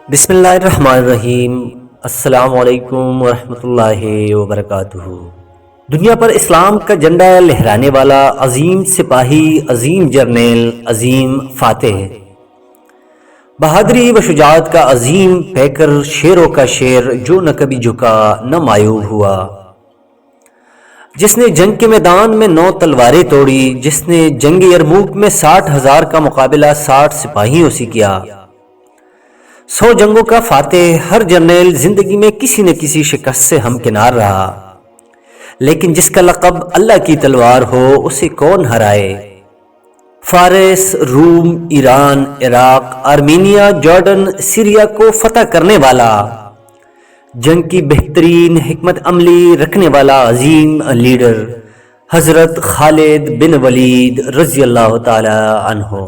بسم اللہ الرحمن الرحیم۔ السلام علیکم ورحمۃ اللہ وبرکاتہ۔ دنیا پر اسلام کا جھنڈا لہرانے والا عظیم سپاہی، عظیم جرنیل، عظیم فاتح، بہادری و شجاعت کا عظیم پیکر، شیروں کا شیر جو نہ کبھی جھکا نہ مایوب ہوا، جس نے جنگ کے میدان میں 9 تلواریں توڑی، جس نے جنگ یرموک میں 60,000 کا مقابلہ 60 سپاہیوں سے کیا، 100 جنگوں کا فاتح۔ ہر جرنیل زندگی میں کسی نہ کسی شکست سے ہمکنار رہا، لیکن جس کا لقب اللہ کی تلوار ہو اسے کون ہرائے۔ فارس، روم، Iran, Iraq, Armenia, Jordan, Syria کو فتح کرنے والا، جنگ کی بہترین حکمت عملی رکھنے والا عظیم لیڈر حضرت خالد بن ولید رضی اللہ تعالی عنہ۔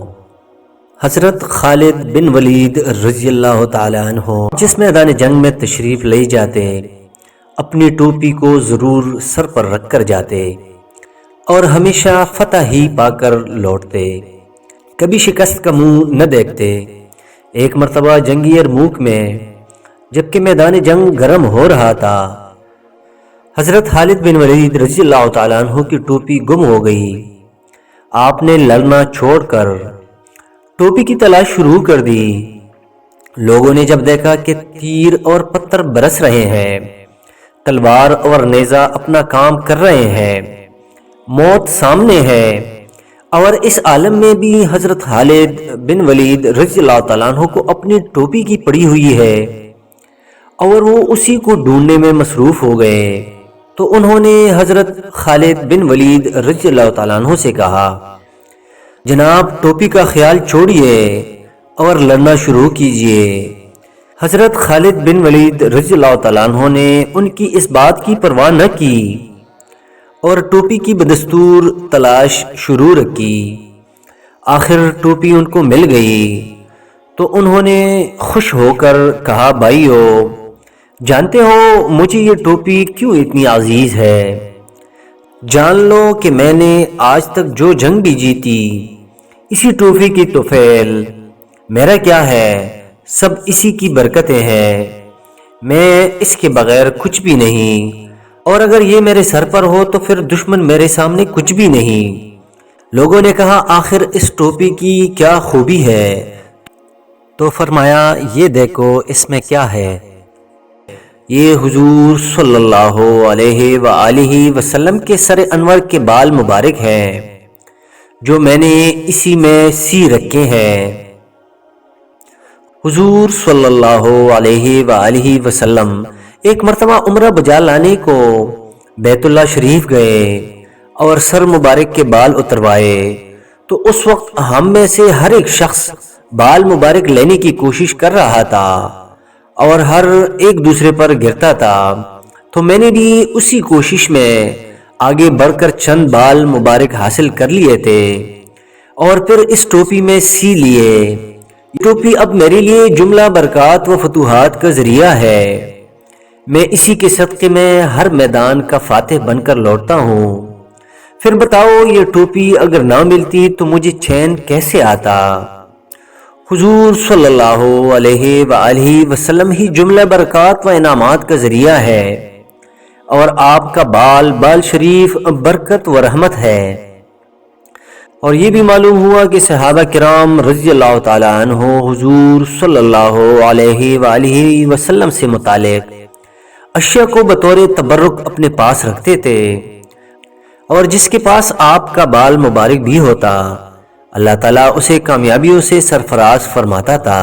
حضرت خالد بن ولید رضی اللہ تعالی عنہ جس میدان جنگ میں تشریف لے جاتے، اپنی ٹوپی کو ضرور سر پر رکھ کر جاتے اور ہمیشہ فتح ہی پا کر لوٹتے، کبھی شکست کا منہ نہ دیکھتے۔ ایک مرتبہ جنگ یرموک میں جبکہ میدان جنگ گرم ہو رہا تھا، حضرت خالد بن ولید رضی اللہ تعالی عنہ کی ٹوپی گم ہو گئی۔ آپ نے لڑنا چھوڑ کر ٹوپی کی تلاش شروع کر دی۔ لوگوں نے جب دیکھا کہ تیر اور پتھر برس رہے ہیں، تلوار اور نیزہ اپنا کام کر رہے ہیں، موت سامنے ہے، اور اس عالم میں بھی حضرت خالد بن ولید رضی اللہ تعالیٰ عنہ کو اپنی ٹوپی کی پڑی ہوئی ہے اور وہ اسی کو ڈھونڈنے میں مصروف ہو گئے، تو انہوں نے حضرت خالد بن ولید رضی اللہ تعالیٰ عنہ سے کہا، جناب ٹوپی کا خیال چھوڑیے اور لڑنا شروع کیجئے۔ حضرت خالد بن ولید رضی اللہ تعالیٰ عنہ نے ان کی اس بات کی پرواہ نہ کی اور ٹوپی کی بدستور تلاش شروع رکھی۔ آخر ٹوپی ان کو مل گئی تو انہوں نے خوش ہو کر کہا، بھائیو جانتے ہو مجھے یہ ٹوپی کیوں اتنی عزیز ہے؟ جان لو کہ میں نے آج تک جو جنگ بھی جیتی اسی ٹوپی کی طفیل، میرا کیا ہے، سب اسی کی برکتیں ہیں، میں اس کے بغیر کچھ بھی نہیں، اور اگر یہ میرے سر پر ہو تو پھر دشمن میرے سامنے کچھ بھی نہیں۔ لوگوں نے کہا، آخر اس ٹوپی کی کیا خوبی ہے؟ تو فرمایا، یہ دیکھو اس میں کیا ہے۔ یہ حضور صلی اللہ علیہ وآلہ وسلم کے سر انور کے بال مبارک ہیں جو میں نے اسی میں سی رکھے ہیں۔ حضور صلی اللہ علیہ وآلہ وسلم ایک مرتبہ عمرہ بجا لانے کو بیت اللہ شریف گئے اور سر مبارک کے بال اتروائے، تو اس وقت ہم میں سے ہر ایک شخص بال مبارک لینے کی کوشش کر رہا تھا اور ہر ایک دوسرے پر گرتا تھا، تو میں نے بھی اسی کوشش میں آگے بڑھ کر چند بال مبارک حاصل کر لیے تھے اور پھر اس ٹوپی میں سی لیے۔ یہ ٹوپی اب میرے لیے جملہ برکات و فتوحات کا ذریعہ ہے، میں اسی کے صدقے میں ہر میدان کا فاتح بن کر لوٹتا ہوں۔ پھر بتاؤ یہ ٹوپی اگر نہ ملتی تو مجھے چین کیسے آتا؟ حضور صلی اللہ علیہ وآلہ وسلم ہی جملہ برکات و انعامات کا ذریعہ ہے اور آپ کا بال شریف برکت و رحمت ہے۔ اور یہ بھی معلوم ہوا کہ صحابہ کرام رضی اللہ تعالی عنہ حضور صلی اللہ علیہ وآلہ وسلم سے متعلق اشیاء کو بطور تبرک اپنے پاس رکھتے تھے، اور جس کے پاس آپ کا بال مبارک بھی ہوتا اللہ تعالیٰ اسے کامیابیوں سے سرفراز فرماتا تھا۔